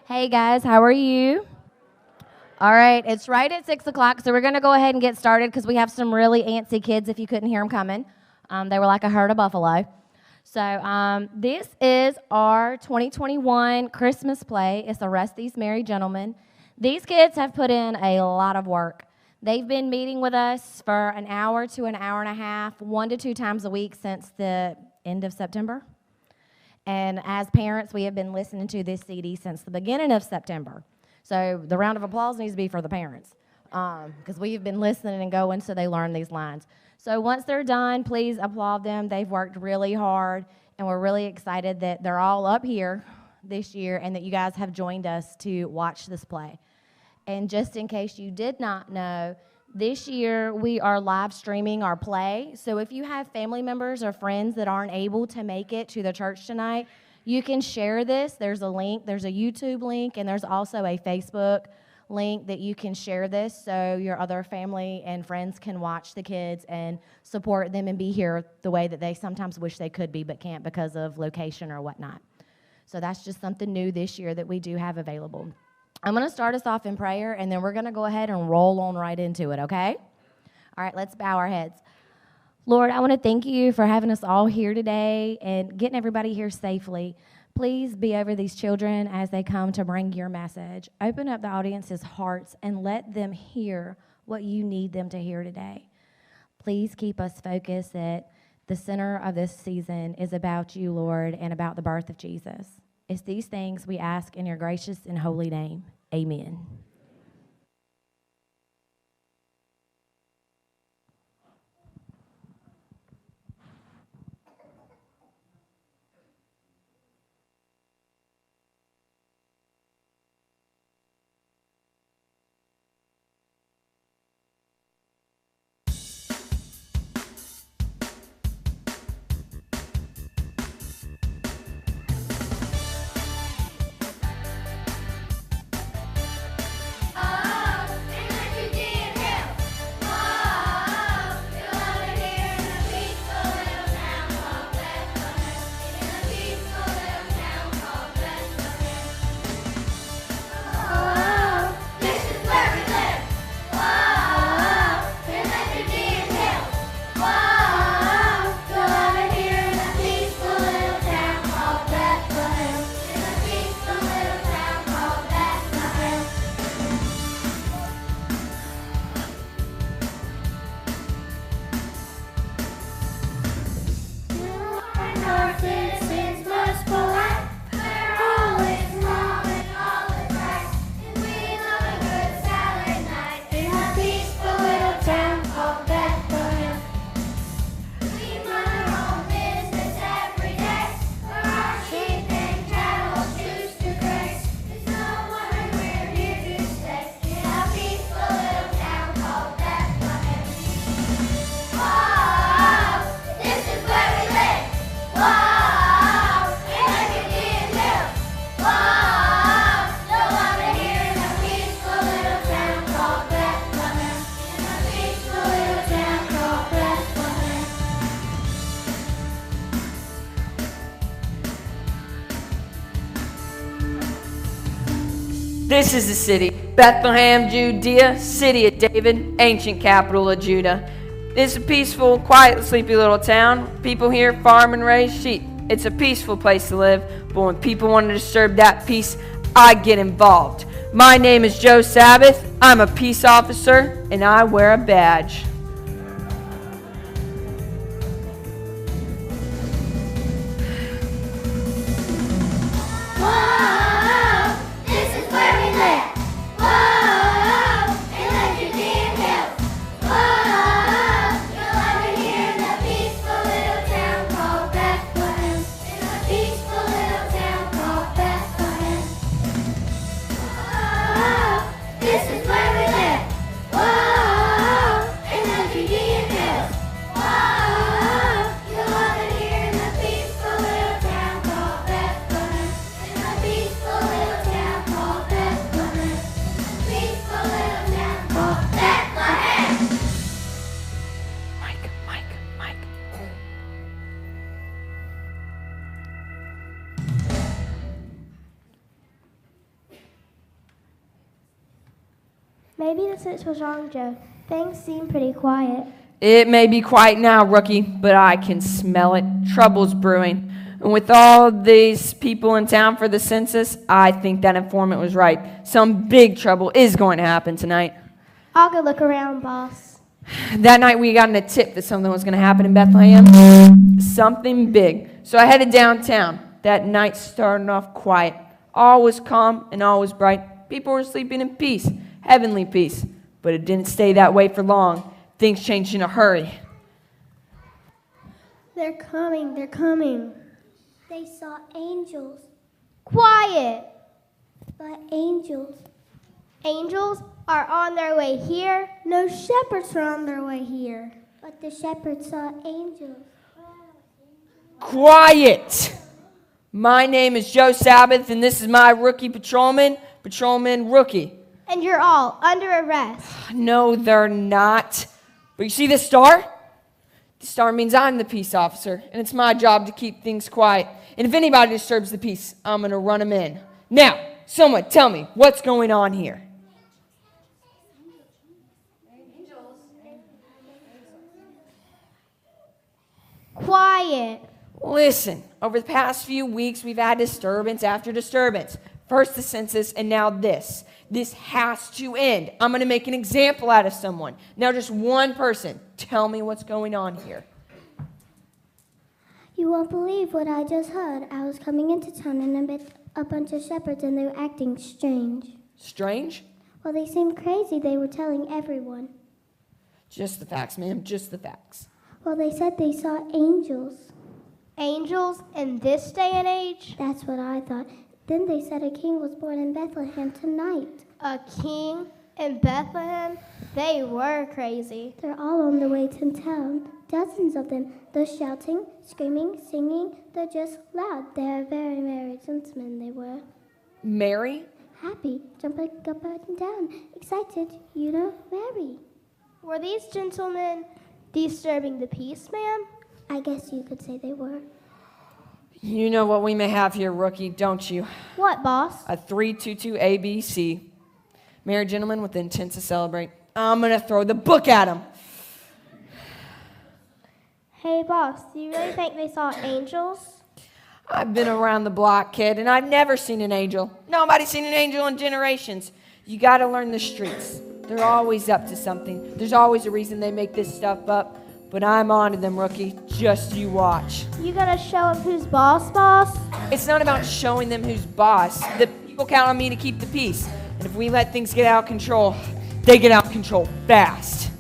Hey guys, how are you? All right, it's right at 6 o'clock, so we're going to go ahead and get started because we have some really antsy kids if you couldn't hear them coming. They were like a herd of buffalo. So this is our 2021 Christmas play. It's Arrest These Merry Gentlemen. These kids have put in a lot of work. They've been meeting with us for an hour to an hour and a half, 1 to 2 times a week since the end of September. And as parents, we have been listening to this CD since the beginning of September. So the round of applause needs to be for the parents because we've been listening and going so they learn these lines. So once they're done, please applaud them. They've worked really hard, and we're really excited that they're all up here this year and that you guys have joined us to watch this play. And just in case you did not know, this year we are live streaming our play. So if you have family members or friends that aren't able to make it to the church tonight, you can share this. There's a link. There's a YouTube link, and there's also a Facebook link that you can share this so your other family and friends can watch the kids and support them and be here the way that they sometimes wish they could be but can't because of location or whatnot. So that's just something new this year that we do have available. I'm going to start us off in prayer, and then we're going to go ahead and roll on right into it, okay? All right, let's bow our heads. Lord, I want to thank you for having us all here today and getting everybody here safely. Please be over these children as they come to bring your message. Open up the audience's hearts and let them hear what you need them to hear today. Please keep us focused that the center of this season is about you, Lord, and about the birth of Jesus. It's these things we ask in your gracious and holy name. Amen. This is the city, Bethlehem, Judea, city of David, ancient capital of Judah. It's a peaceful, quiet, sleepy little town. People here farm and raise sheep. It's a peaceful place to live, but when people want to disturb that peace, I get involved. My name is Joe Sabbath. I'm a peace officer, and I wear a badge. This is where we live. Whoa, Maybe the switch was wrong, Joe. Things seem pretty quiet. It may be quiet now, rookie, but I can smell it. Trouble's brewing. And with all these people in town for the census, I think that informant was right. Some big trouble is going to happen tonight. I'll go look around, boss. That night we got in a tip that something was going to happen in Bethlehem. Something big. So I headed downtown. That night started off quiet. All was calm and all was bright. People were sleeping in peace, heavenly peace. But it didn't stay that way for long. Things changed in a hurry. They're coming, they're coming. They saw angels, Quiet! but angels. Angels are on their way here. No shepherds are on their way here. But the shepherds saw angels. Quiet! My name is Joe Sabbath, and this is my rookie patrolman, Patrolman Rookie. And you're all under arrest. No, they're not. But you see this star? The star means I'm the peace officer, and it's my job to keep things quiet. And if anybody disturbs the peace, I'm going to run them in. Now, someone tell me, what's going on here? Quiet. Listen, over the past few weeks, we've had disturbance after disturbance. First the census, and now this. This has to end. I'm going to make an example out of someone. Now just one person. Tell me what's going on here. You won't believe what I just heard. I was coming into town and I met a bunch of shepherds and they were acting strange. Strange? Well, they seemed crazy. They were telling everyone. Just the facts, ma'am. Just the facts. Well, they said they saw angels. Angels in this day and age? That's what I thought. Then they said a king was born in Bethlehem tonight. A king in Bethlehem? They were crazy. They're all on their way to town. Dozens of them. They're shouting, screaming, singing. They're just loud. They're very merry gentlemen, they were. Mary? Happy, jumping up and down. Excited, you know, merry. Were these gentlemen disturbing the peace, ma'am? I guess you could say they were. You know what we may have here, rookie, don't you? What, boss? A 322 ABC. Married gentleman with intent to celebrate. I'm going to throw the book at him. Hey, boss, do you really think they saw angels? I've been around the block, kid, and I've never seen an angel. Nobody's seen an angel in generations. You got to learn the streets. They're always up to something. There's always a reason they make this stuff up. But I'm on to them, rookie. Just you watch. You gonna show them who's boss, boss? It's not about showing them who's boss. The people count on me to keep the peace. And if we let things get out of control, they get out of control fast.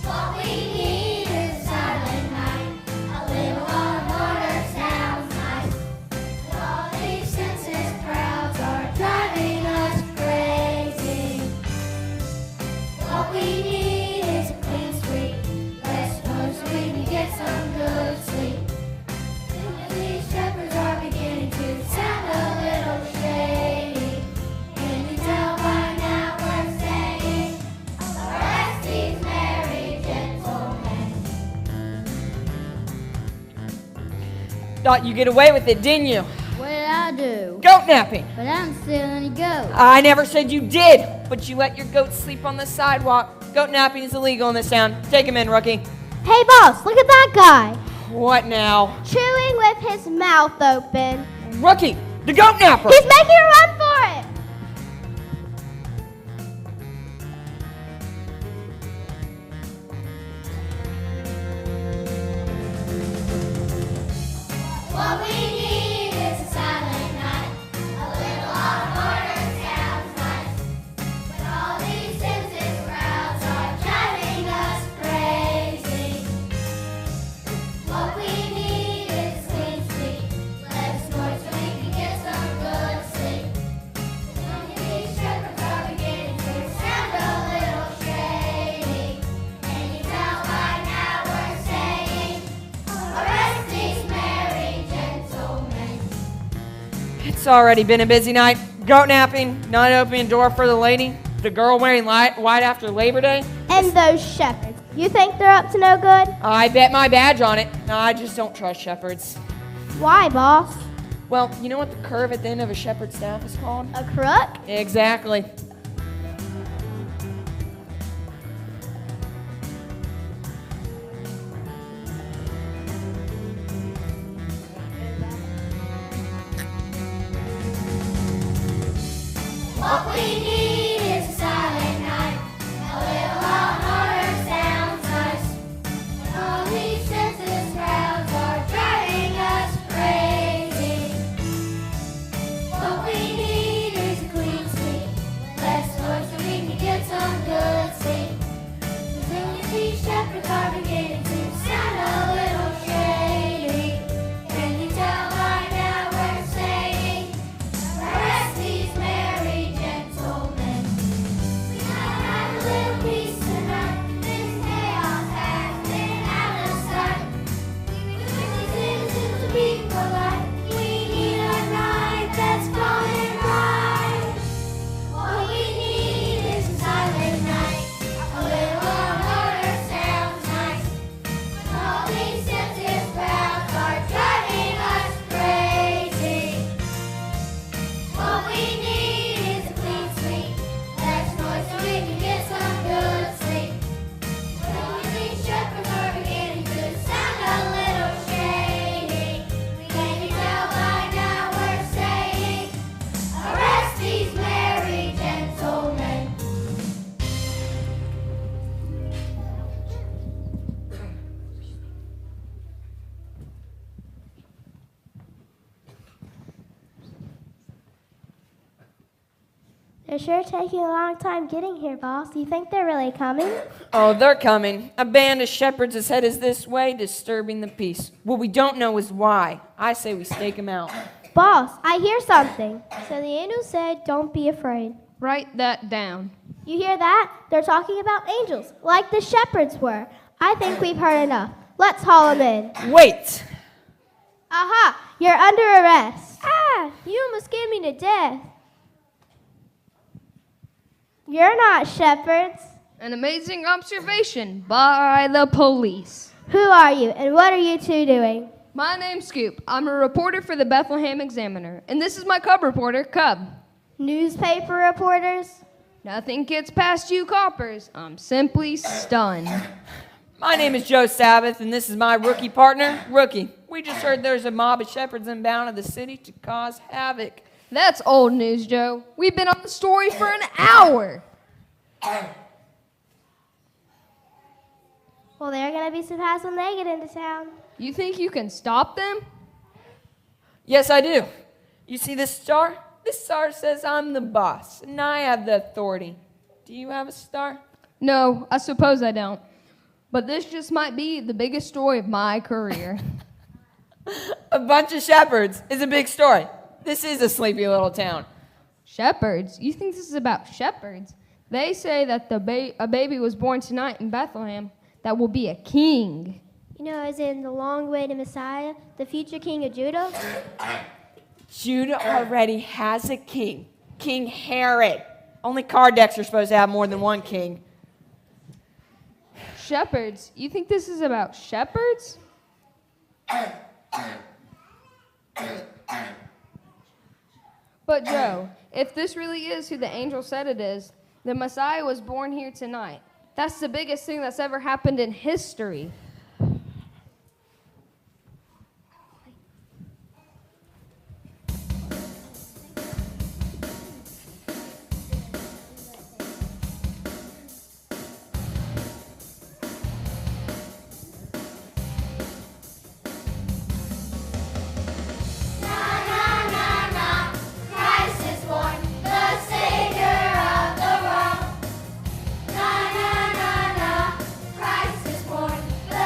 What we need is silent night. A little on order sounds nice. But all these census crowds are driving us crazy. What we need is a clean street. Less noise so we can get some good sleep. And these shepherds are beginning to sound a little shady. Can you tell by now we're saying, arrest these merry gentlemen? Thought you get away with it, didn't you? What did I do? Goat napping. But I don't steal any goats. I never said you did, but you let your goats sleep on the sidewalk. Goat napping is illegal in this town. Take him in, rookie. Hey, boss, look at that guy. What now? Chewing with his mouth open. Rookie, the goat napper. He's making a run for it. What we need is a silent night. A little on order sounds nice. But all these census crowds are driving us crazy. What we need is clean street. Less noise so we can get some good sleep. And these shepherds are beginning to sound a little shady. Can you tell by now we're saying, arrest these merry gentlemen? It's already been a busy night. Goat napping, not opening door for the lady. The girl wearing white after Labor Day? And those shepherds. You think they're up to no good? I bet my badge on it. No, I just don't trust shepherds. Why, boss? Well, you know what the curve at the end of a shepherd's staff is called? A crook? Exactly. What we need is a silent night. A little loud order sounds nice. All these senseless crowds are driving us crazy. What we need is a clean sweep. Less noise so we can get some good sleep. The village these shepherds are beginning to sound a little shady. Can you tell by now we're saying, arrest these merry gentlemen. We might have a little peace tonight. This chaos has been out of sight. We wish these citizens to be polite. We need a night that's calm and bright. What we need is a silent night. A little order sounds nice. All these sensitive crowds are driving us crazy. What we need is a clean sweep. Less noise so we can get some good sleep. These shepherds are beginning to sound a little shady. Can you tell by now we're saying, arrest these merry gentlemen. They're sure taking a long time getting here, boss. You think they're really coming? Oh, they're coming. A band of shepherds is headed this way, disturbing the peace. What we don't know is why. I say we stake them out. Boss, I hear something. So the angel said, don't be afraid. Write that down. You hear that? They're talking about angels, like the shepherds were. I think we've heard enough. Let's haul them in. Wait! Aha! You're under arrest. Ah! You almost scared me to death. You're not shepherds. An amazing observation by the police. Who are you, and what are you two doing? My name's Scoop. I'm a reporter for the Bethlehem Examiner. And this is my cub reporter, Cub. Newspaper reporters? Nothing gets past you coppers. I'm simply stunned. My name is Joe Sabbath, and this is my rookie partner, Rookie. We just heard there's a mob of shepherds inbound of the city to cause havoc. That's old news, Joe. We've been on the story for an hour. Well, there are going to be some hassle when they get into town. You think you can stop them? Yes, I do. You see this star? This star says I'm the boss, and I have the authority. Do you have a star? No, I suppose I don't. But this just might be the biggest story of my career. A bunch of shepherds is a big story. This is a sleepy little town. Shepherds? You think this is about shepherds? They say that a baby was born tonight in Bethlehem that will be a king. You know, as in the long-awaited Messiah, the future king of Judah? Judah already has a king, King Herod. Only card decks are supposed to have more than one king. Shepherds? You think this is about shepherds? But Joe, if this really is who the angel said it is, the Messiah was born here tonight. That's the biggest thing that's ever happened in history. Christ is born, the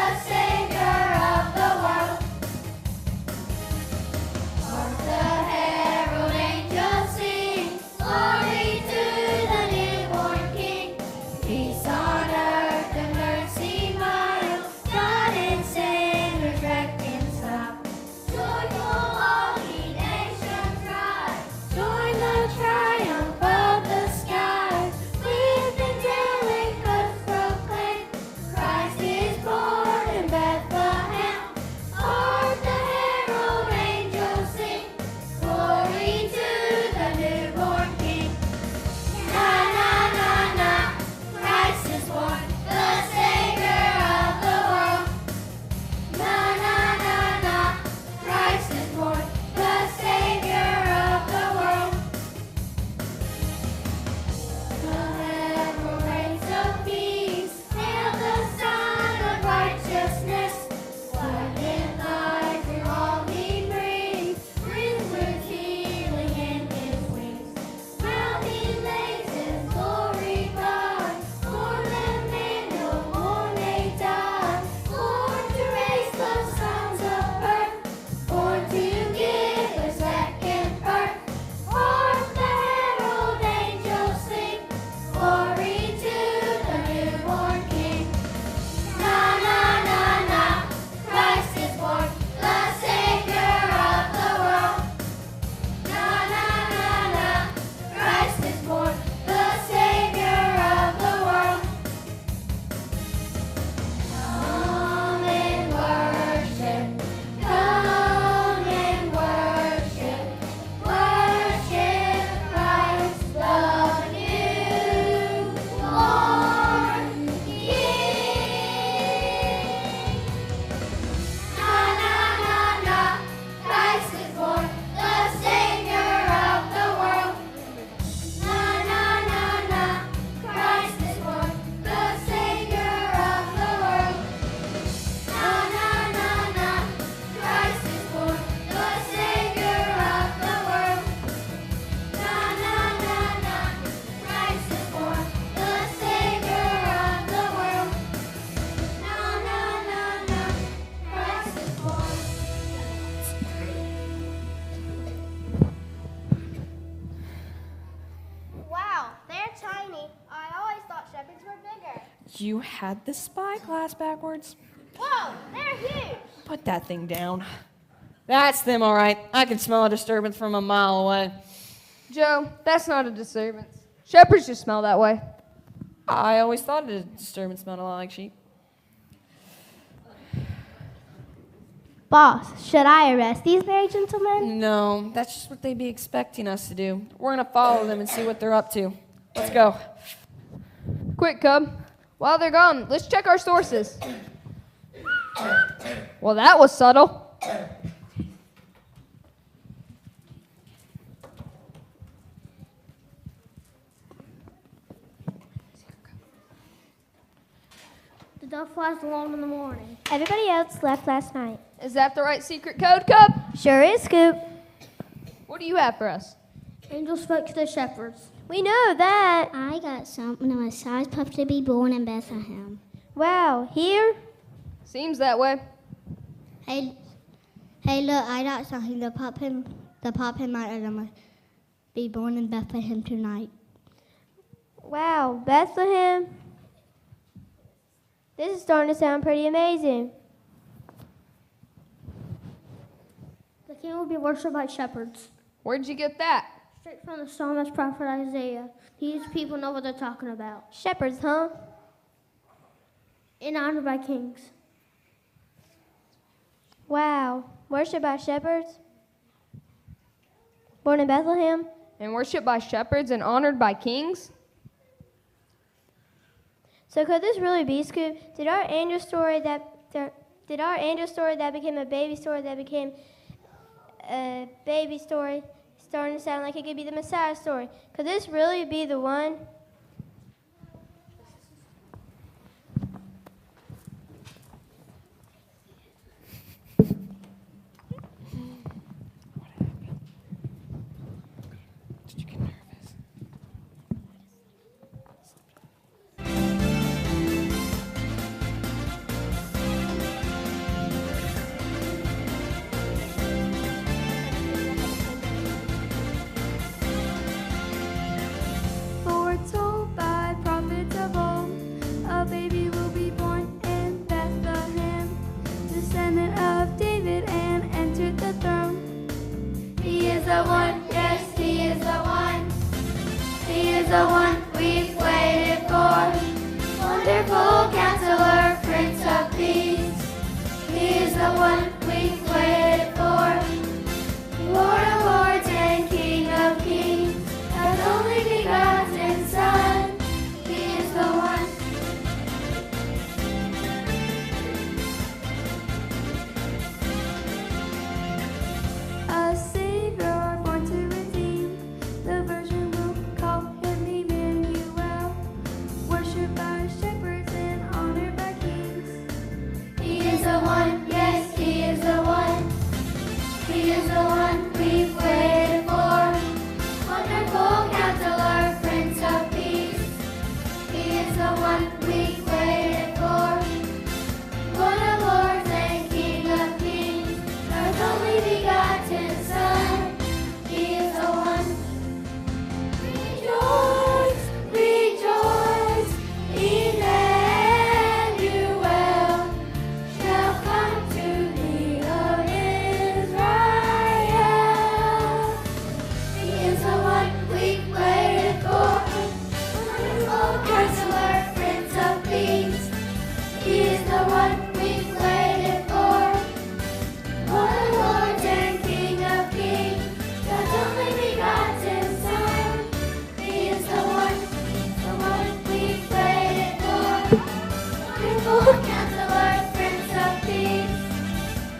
You had the spyglass backwards. Whoa, they're huge. Put that thing down. That's them, all right. I can smell a disturbance from a mile away. Joe, that's not a disturbance. Shepherds just smell that way. I always thought a disturbance smelled a lot like sheep. Boss, should I arrest these merry gentlemen? No, that's just what they'd be expecting us to do. We're going to follow them and see what they're up to. Let's go. Quick, Cub. While they're gone, let's check our sources. Well, that was subtle. The dove flies along in the morning. Everybody else left last night. Is that the right secret code, Cub? Sure is, Scoop. What do you have for us? Angels spoke to the shepherds. We know that. I got something of a size pup to be born in Bethlehem. Wow, here? Seems that way. Hey, look, I got something. The pup and my gonna be born in Bethlehem tonight. Wow, Bethlehem. This is starting to sound pretty amazing. The king will be worshipped by shepherds. Where'd you get that? Straight from the psalmist prophet Isaiah. These people know what they're talking about. Shepherds, huh? And honored by kings. Wow, worshipped by shepherds? Born in Bethlehem? And worshipped by shepherds and honored by kings? So could this really be, Scoop? Did our angel story that became a baby story that became a baby story starting to sound like it could be the Messiah story? Could this really be the one? Did you get nervous? Foretold by prophets of old, a baby will be born in Bethlehem, descendant of David and entered the throne. He is the one, yes, he is the one. He is the one we've waited for. Wonderful Counselor, Prince of Peace. He is the one we've waited for. Lord of Lords and King of Kings. God's only begotten Son, He is the one. A Savior born to redeem, the Virgin will call Him Emmanuel. Worshipped by shepherds and honored by kings. He is the one, yes, He is the one. He is the one we've waited for. Wonderful Counselor, Prince of Peace. He is the one we've waited for. Lord of Lords and King of Kings. God's only begotten Son. He is the one. Rejoice, rejoice, Emmanuel shall come to thee, O Israel. He is the one we've waited for. Wonderful Counselor, Prince of Peace. He is the one we've waited for. Lord of Lords and King of Kings. God's only begotten Son. He is the one we've waited for. Wonderful Counselor, Prince of Peace.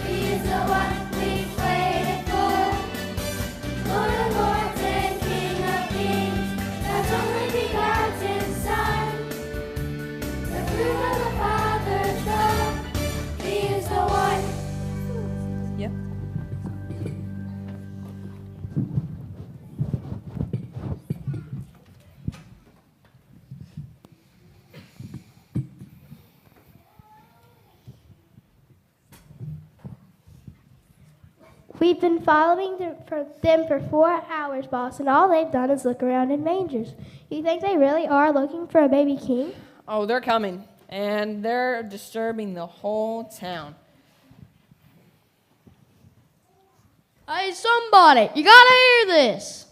He is the one we've waited for. Lord of Lords and King of Kings, God's only begotten Son, the fruit of the Father's love. He is the one. Yep. We've been following them for 4 hours, boss, and all they've done is look around in mangers. You think they really are looking for a baby king? Oh, they're coming, and they're disturbing the whole town. Hey, somebody, you gotta hear this.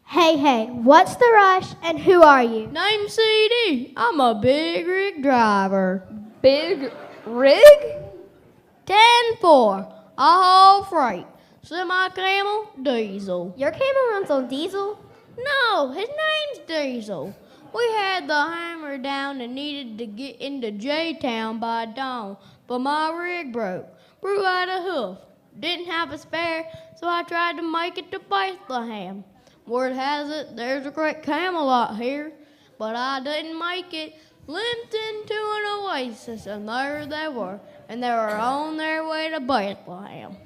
Hey, what's the rush and who are you? Name CD. I'm a big rig driver. Big rig? 10-4. I haul freight. Semi-camel, diesel. Your camel runs on diesel? No, his name's Diesel. We had the hammer down and needed to get into J-Town by dawn, but my rig broke. Blew out a hoof. Didn't have a spare, so I tried to make it to Bethlehem. Word has it, there's a great Camelot here, but I didn't make it. Limped into an oasis, and there they were, and they were on their way to Bethlehem.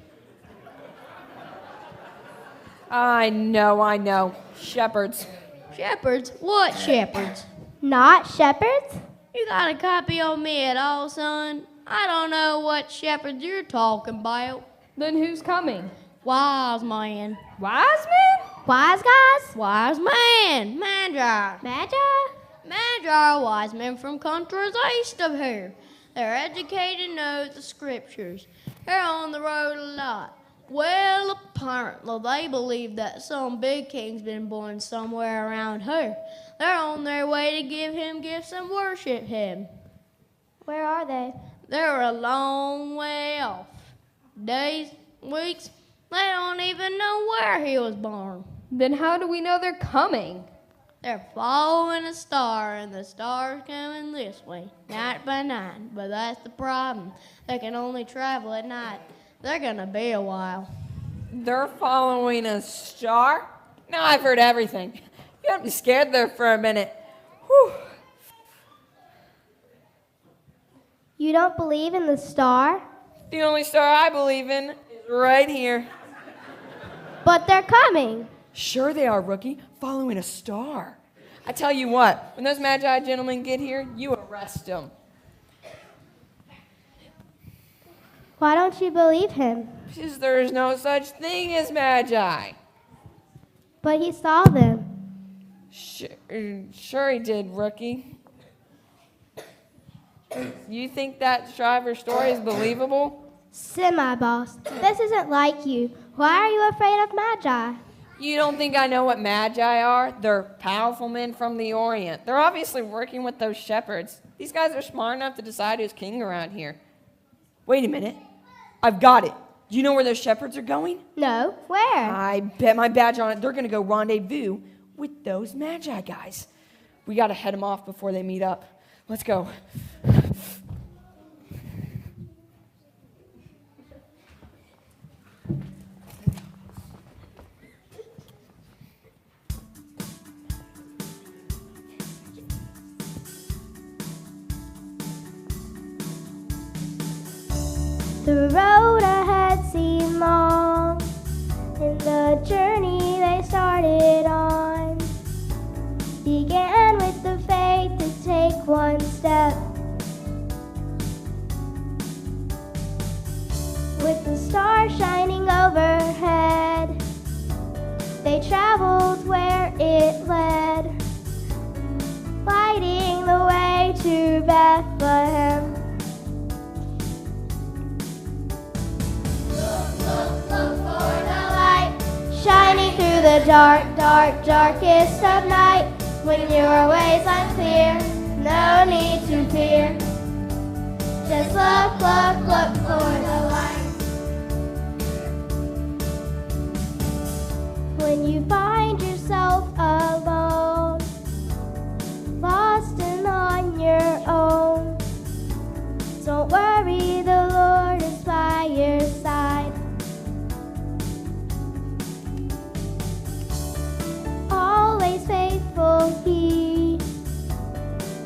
I know. Shepherds. Shepherds? What shepherds? Not shepherds? You got a copy on me at all, son? I don't know what shepherds you're talking about. Then who's coming? Wise man. Wise men? Wise guys? Wise man. Magi. Magi? Magi are wise men from countries east of here. They're educated and know the scriptures. They're on the road a lot. Well, apparently they believe that some big king's been born somewhere around here. They're on their way to give him gifts and worship him. Where are they? They're a long way off. Days, weeks, they don't even know where he was born. Then how do we know they're coming? They're following a star, and the star's coming this way, night by night. But that's the problem. They can only travel at night. They're gonna be a while. They're following a star? Now I've heard everything. You have me scared there for a minute. Whew. You don't believe in the star? The only star I believe in is right here. But they're coming. Sure they are, rookie. Following a star. I tell you what, when those Magi gentlemen get here, you arrest them. Why don't you believe him? Because there's no such thing as Magi. But he saw them. Sure he did, rookie. You think that driver's story is believable? Semi-boss, this isn't like you. Why are you afraid of Magi? You don't think I know what Magi are? They're powerful men from the Orient. They're obviously working with those shepherds. These guys are smart enough to decide who's king around here. Wait a minute. I've got it. Do you know where those shepherds are going? No, where? I bet my badge on it. They're going to go rendezvous with those Magi guys. We got to head them off before they meet up. Let's go. The road ahead seemed long, and the journey they started on began with the faith to take one step. With the stars shining overhead, they traveled where it led, lighting the way to Bethlehem. Look for the light. Shining through the dark, darkest of night. When your ways unclear, no need to fear. Just look for the light. When you find yourself alone, lost and on your own, don't worry, the Lord is by your side. Always faithful, He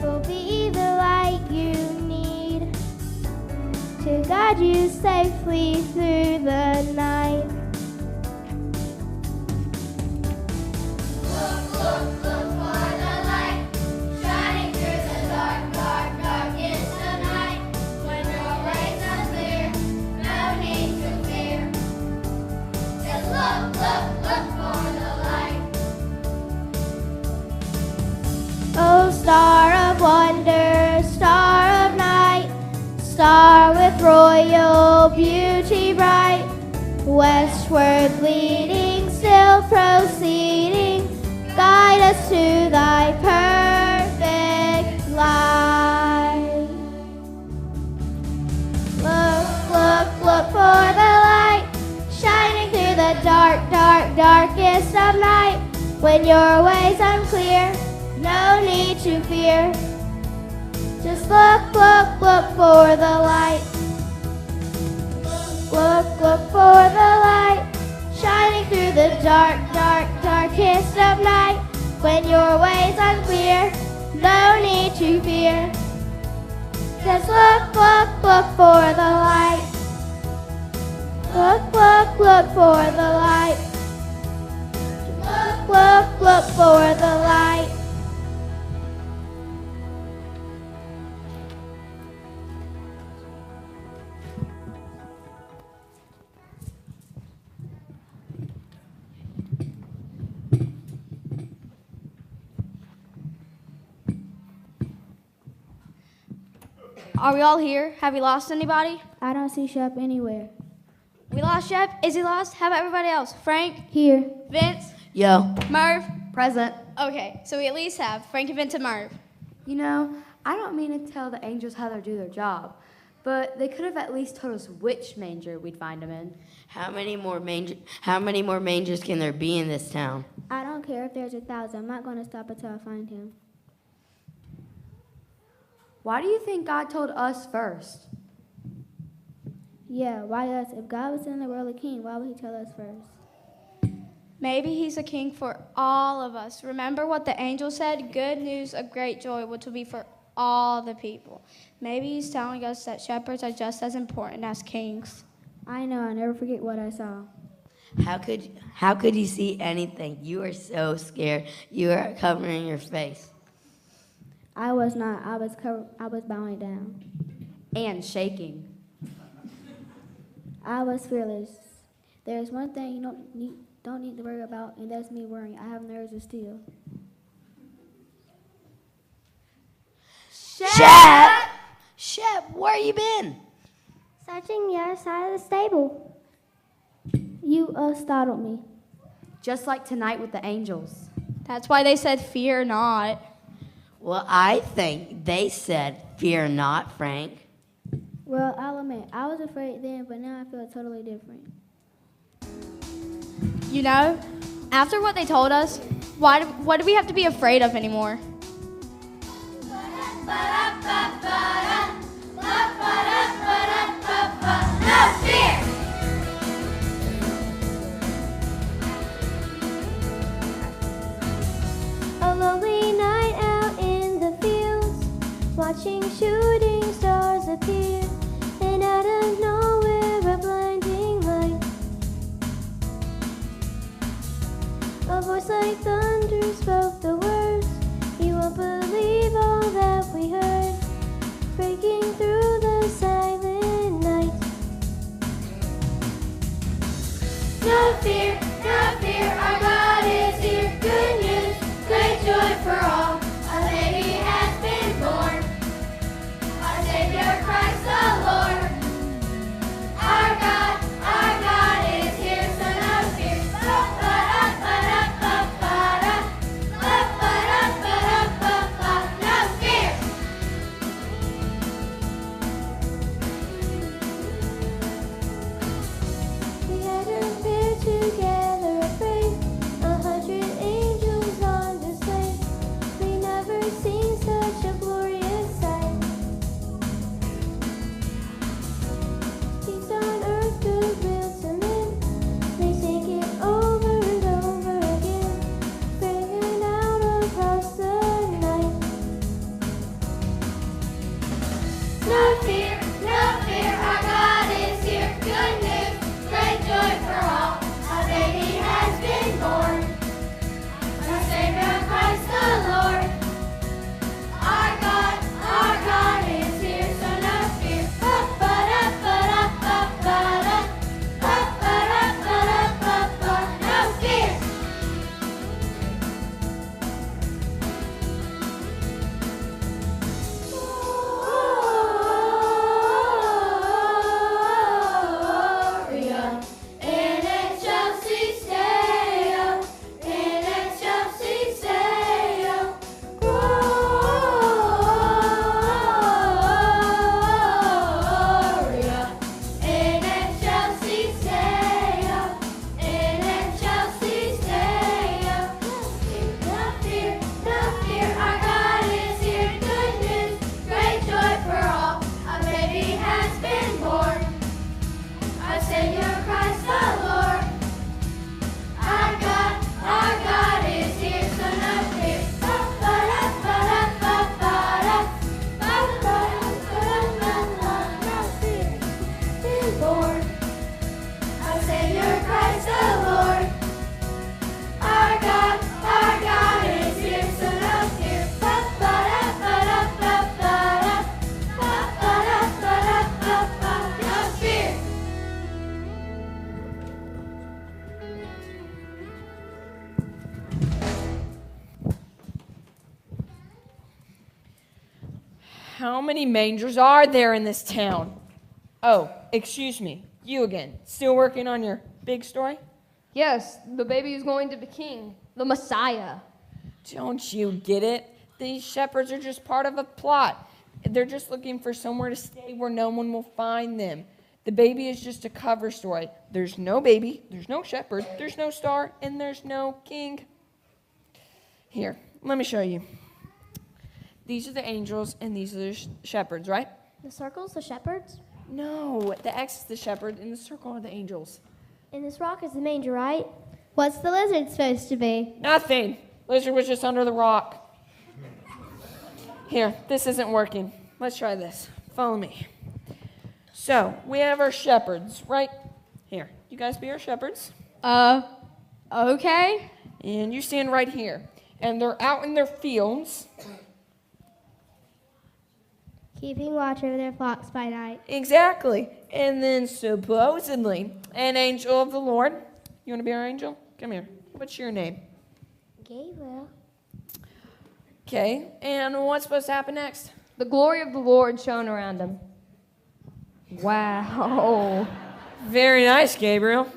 will be the light you need to guide you safely through the night. Look for the light. Shining through the darkest of night. When your ways are clear, no need to fear. Just look for the light. Oh, star of wonders, beauty bright, westward leading, still proceeding, guide us to thy perfect light. Look for the light, shining through the darkest of night. When your way's unclear, no need to fear. Just look for the light. Look for the light, shining through the darkest of night. When your way's unclear, no need to fear. Just look for the light. Look for the light. Look for the light. Are we all here? Have we lost anybody? I don't see Shep anywhere. We lost Shep. Is he lost? How about everybody else? Frank? Here. Vince? Yo. Merv? Present. Okay, so we at least have Frank and Vince and Merv. You know, I don't mean to tell the angels how to do their job, but they could have at least told us which manger we'd find him in. How many more mangers can there be in this town? I don't care if there's 1,000. I'm not going to stop until I find him. Why do you think God told us first? Yeah, why us? If God was in the world a king, why would he tell us first? Maybe he's a king for all of us. Remember what the angel said? Good news of great joy, which will be for all the people. Maybe he's telling us that shepherds are just as important as kings. I know, I'll never forget what I saw. How could you see anything? You are so scared. You are covering your face. I was not. I was bowing down. And shaking. I was fearless. There's one thing you don't need to worry about, and that's me worrying. I have nerves of steel. Shep, where you been? Searching the other side of the stable. You startled me. Just like tonight with the angels. That's why they said fear not. Well, I think they said, fear not, Frank. Well, I'll admit, I was afraid then, but now I feel totally different. You know, after what they told us, what do we have to be afraid of anymore? No fear! A lonely night out in the fields, watching shooting stars appear, and out of nowhere a blinding light. A voice like thunder spoke the words, you won't believe all that we heard, breaking through the silent night. No fear, our God is here. Good news, great joy for all. A baby has been born, our Savior Christ the Lord. Our God is here, so no fear. No fear. We had a prayer together How many mangers are there in this town? Oh, excuse me. You again. Still working on your big story? Yes, the baby is going to be king, the Messiah. Don't you get it? These shepherds are just part of a plot. They're just looking for somewhere to stay where no one will find them. The baby is just a cover story. There's no baby, there's no shepherd, there's no star, and there's no king. Here, let me show you. These are the angels, and these are the shepherds, right? The circle's the shepherds. No, the X is the shepherd, and the circle are the angels. And this rock is the manger, right? What's the lizard supposed to be? Nothing. Lizard was just under the rock. Here, this isn't working. Let's try this. Follow me. So, we have our shepherds, right? Here, you guys be our shepherds. Okay. And you stand right here. And they're out in their fields. Keeping watch over their flocks by night. Exactly. And then supposedly, an angel of the Lord. You want to be our angel? Come here. What's your name? Gabriel. Okay. And what's supposed to happen next? The glory of the Lord shone around him. Wow. Very nice, Gabriel.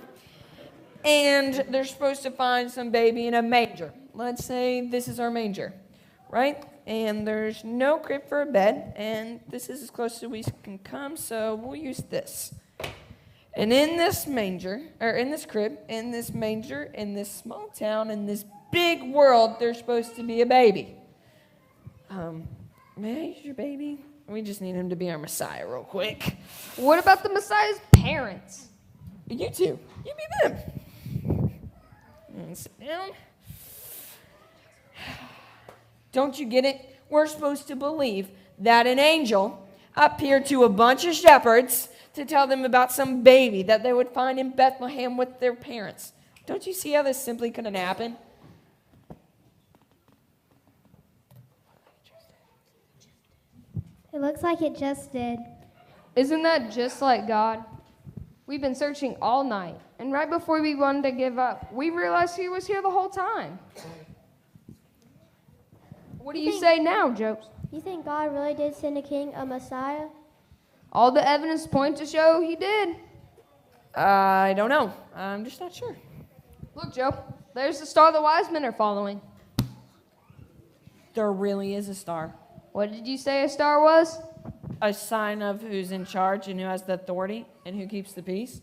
And they're supposed to find some baby in a manger. Let's say this is our manger, right? And there's no crib for a bed, and this is as close as we can come, so we'll use this. And in this manger, or in this crib, in this manger, in this small town, in this big world, there's supposed to be a baby. May I use your baby? We just need him to be our Messiah real quick. What about the Messiah's parents? You two. You be them. And sit down. Don't you get it? We're supposed to believe that an angel appeared to a bunch of shepherds to tell them about some baby that they would find in Bethlehem with their parents. Don't you see how this simply couldn't happen? It looks like it just did. Isn't that just like God? We've been searching all night, and right before we wanted to give up, we realized he was here the whole time. What do you say now, Jokes? You think God really did send a king, a Messiah? All the evidence point to show he did. I don't know. I'm just not sure. Look, Joe, there's the star the wise men are following. There really is a star. What did you say a star was? A sign of who's in charge and who has the authority and who keeps the peace.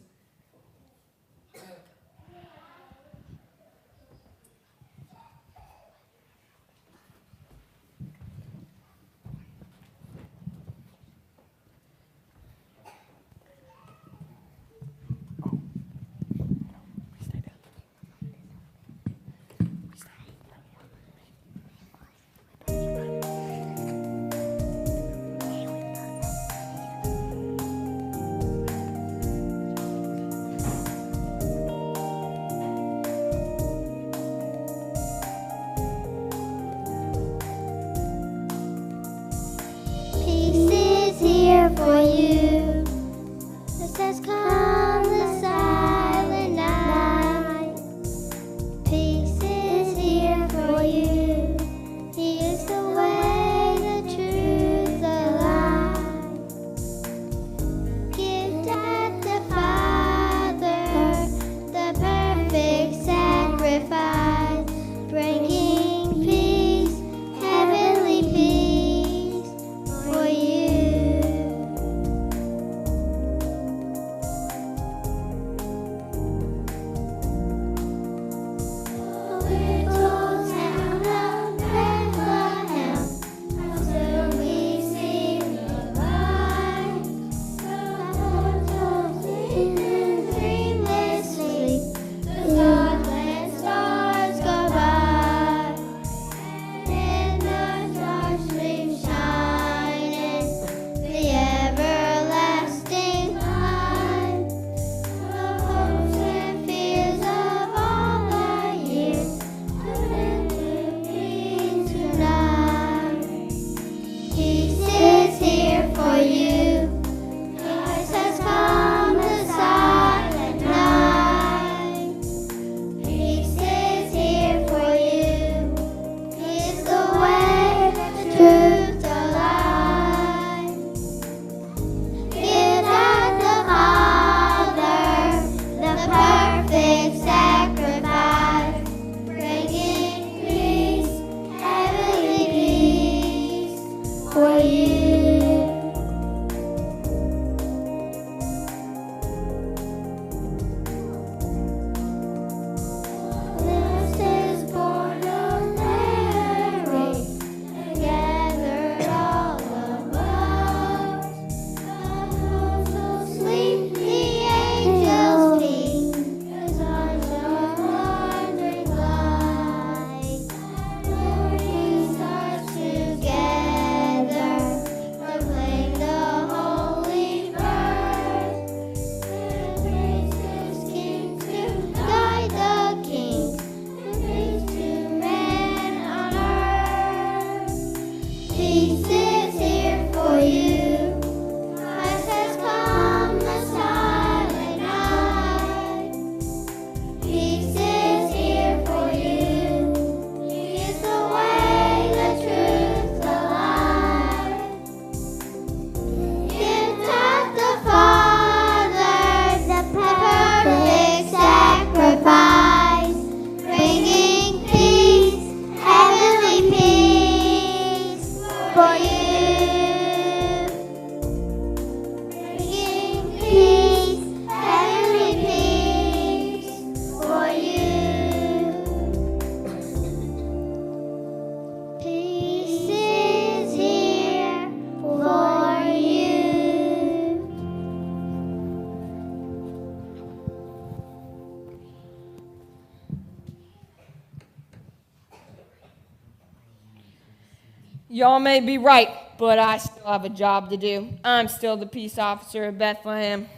Y'all may be right, but I still have a job to do. I'm still the peace officer of Bethlehem.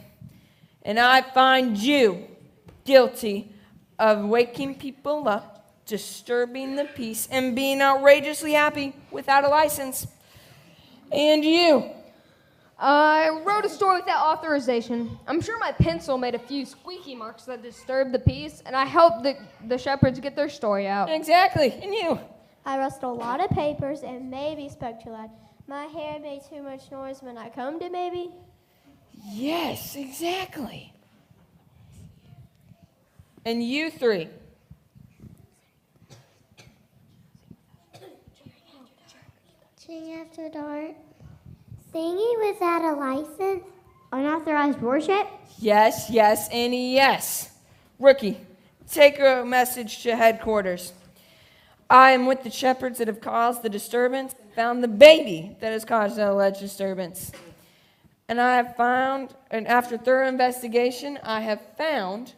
And I find you guilty of waking people up, disturbing the peace, and being outrageously happy without a license. And you. I wrote a story without authorization. I'm sure my pencil made a few squeaky marks that disturbed the peace, and I helped the shepherds get their story out. Exactly. And you. I rustled a lot of papers and maybe spoke too loud. My hair made too much noise when I combed it, maybe. Yes, exactly. And you three. Sing after dark. Singing without a license? Unauthorized worship? Yes, yes, and yes. Rookie, take a message to headquarters. I am with the shepherds that have caused the disturbance and found the baby that has caused the alleged disturbance. And after thorough investigation, I have found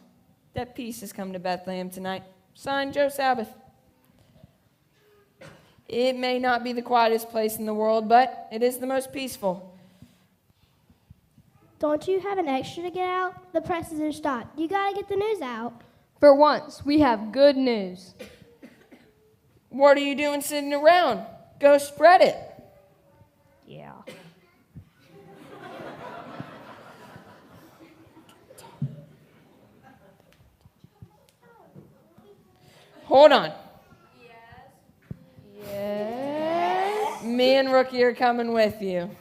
that peace has come to Bethlehem tonight. Signed, Joe Sabbath. It may not be the quietest place in the world, but it is the most peaceful. Don't you have an extra to get out? The press is in stock. You gotta get the news out. For once, we have good news. What are you doing sitting around? Go spread it. Yeah. Hold on. Yes. Me and Rookie are coming with you.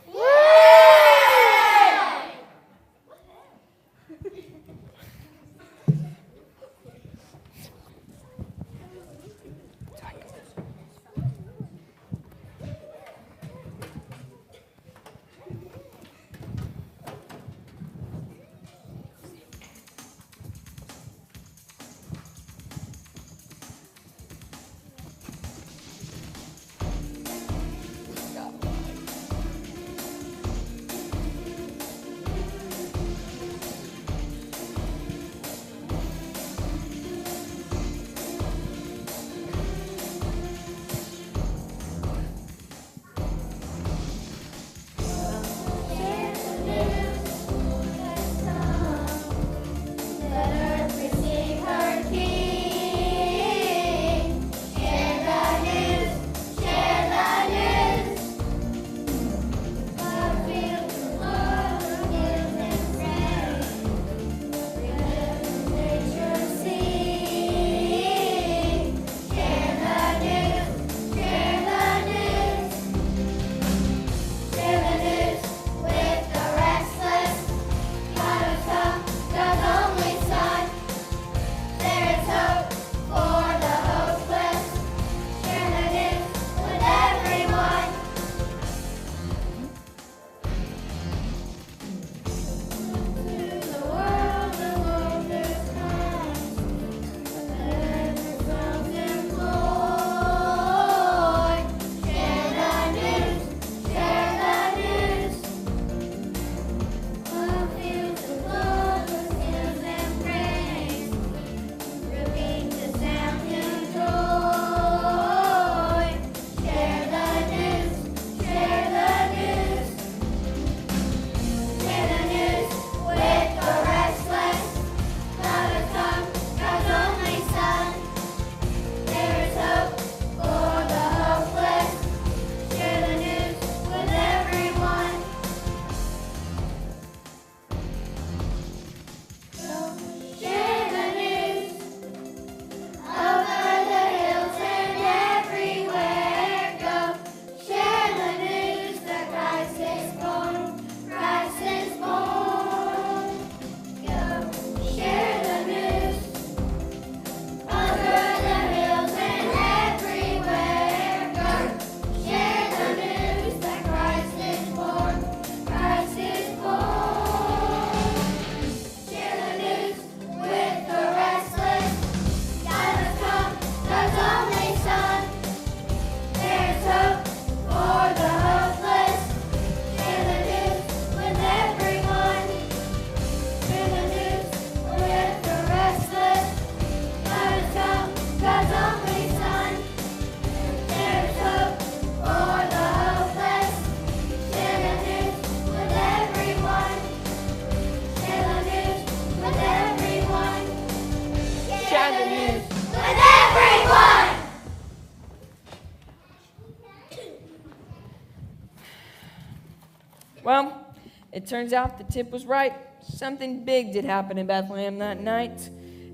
Well, it turns out the tip was right. Something big did happen in Bethlehem that night,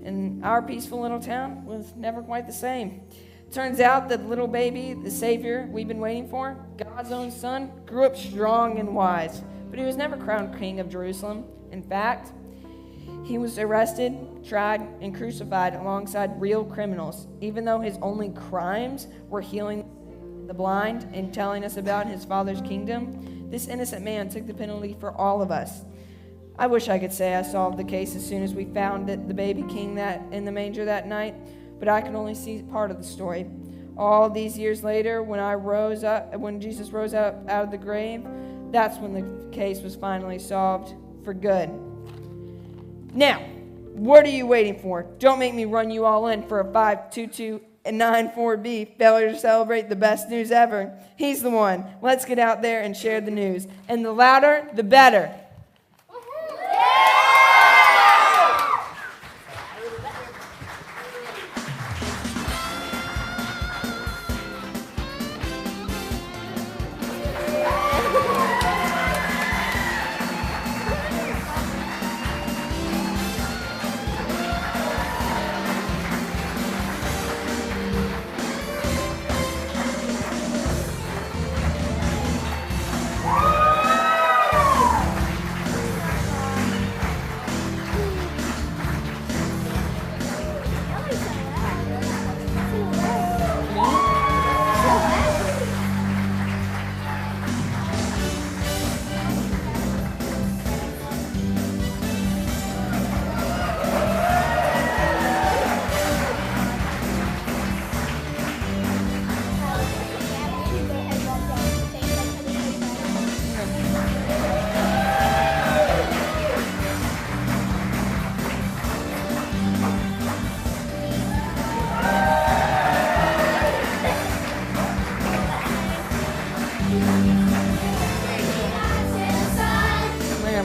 and our peaceful little town was never quite the same. Turns out that little baby, the Savior we've been waiting for, God's own Son, grew up strong and wise, but he was never crowned King of Jerusalem. In fact, he was arrested, tried, and crucified alongside real criminals, even though his only crimes were healing the blind and telling us about his Father's kingdom. This innocent man took the penalty for all of us. I wish I could say I solved the case as soon as we found the baby king in the manger that night, but I can only see part of the story. All these years later, when Jesus rose up out of the grave, that's when the case was finally solved for good. Now, what are you waiting for? Don't make me run you all in for a 5-2-2 and 9-4B failure to celebrate the best news ever. He's the one. Let's get out there and share the news. And the louder, the better.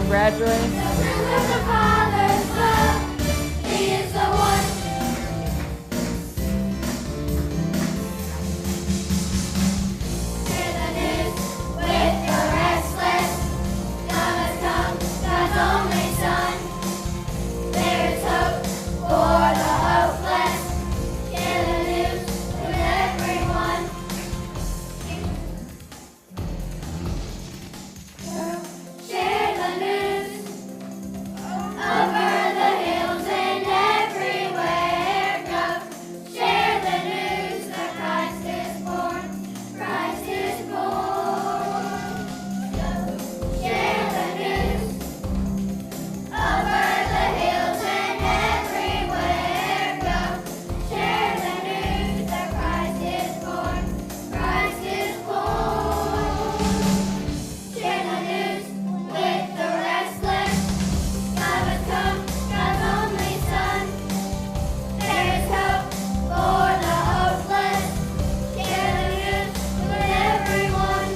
Graduating. The Father's love, He is the one. Share the news with the restless. God has come, God's only Son. There is hope for the hopeless. Share the news with everyone. Share the news over the hills and everywhere. Go share the news that Christ is born. Christ is born. Go share the news over the hills and everywhere. Go share the news that Christ is born. Christ is born. Share the news with the restless. God has come, God's only Son. There is hope for the hopeless. Share the news with everyone.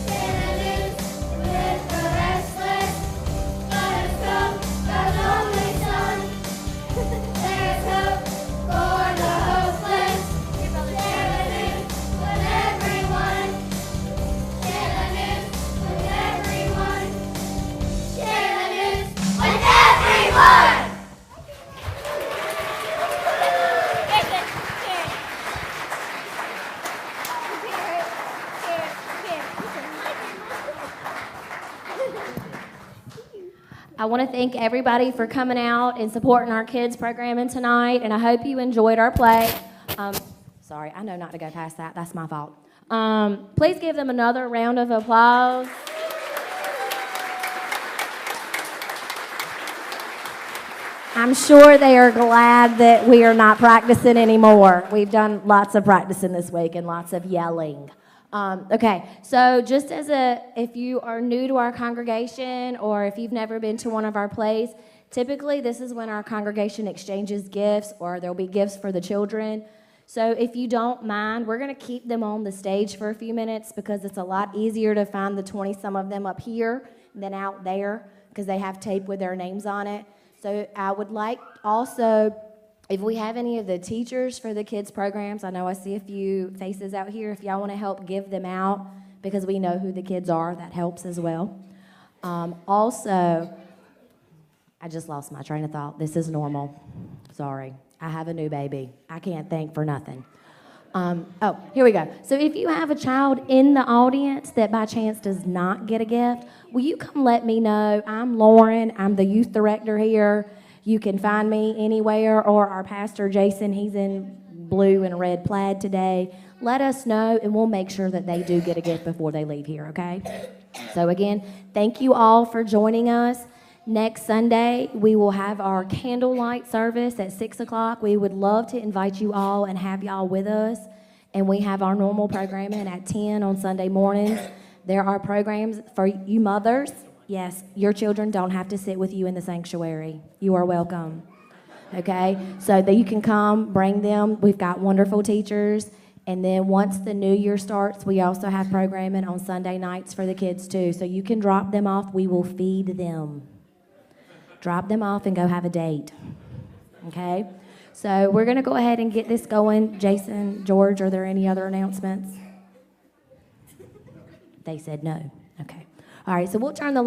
Share the news with the restless. God has come, God's only Son. There is hope for the hopeless. Share the news with everyone. Share the news with everyone. Share the news with everyone. I want to thank everybody for coming out and supporting our kids programming tonight, and I hope you enjoyed our play. Sorry, I know not to go past that. That's my fault. Please give them another round of applause. I'm sure they are glad that we are not practicing anymore. We've done lots of practicing this week and lots of yelling. Okay, so just if you are new to our congregation or if you've never been to one of our plays, typically this is when our congregation exchanges gifts or there'll be gifts for the children. So if you don't mind, we're going to keep them on the stage for a few minutes because it's a lot easier to find the 20-some of them up here than out there because they have tape with their names on it. So I would like also, if we have any of the teachers for the kids programs, I know I see a few faces out here. If y'all want to help give them out, because we know who the kids are. That helps as well. Also, I just lost my train of thought. This is normal. Sorry. I have a new baby. I can't think for nothing. Here we go. So if you have a child in the audience that by chance does not get a gift, will you come let me know? I'm Lauren. I'm the youth director here. You can find me anywhere, or our pastor, Jason, he's in blue and red plaid today. Let us know, and we'll make sure that they do get a gift before they leave here, okay? So again, thank you all for joining us. Next Sunday, we will have our candlelight service at 6 o'clock. We would love to invite you all and have y'all with us. And we have our normal programming at 10 on Sunday mornings. There are programs for you mothers. Yes, your children don't have to sit with you in the sanctuary. You are welcome. Okay? So that you can come, bring them. We've got wonderful teachers. And then once the new year starts, we also have programming on Sunday nights for the kids too. So you can drop them off. We will feed them. Drop them off and go have a date. Okay? So we're going to go ahead and get this going. Jason, George, are there any other announcements? They said no. Okay. All right, so we'll turn the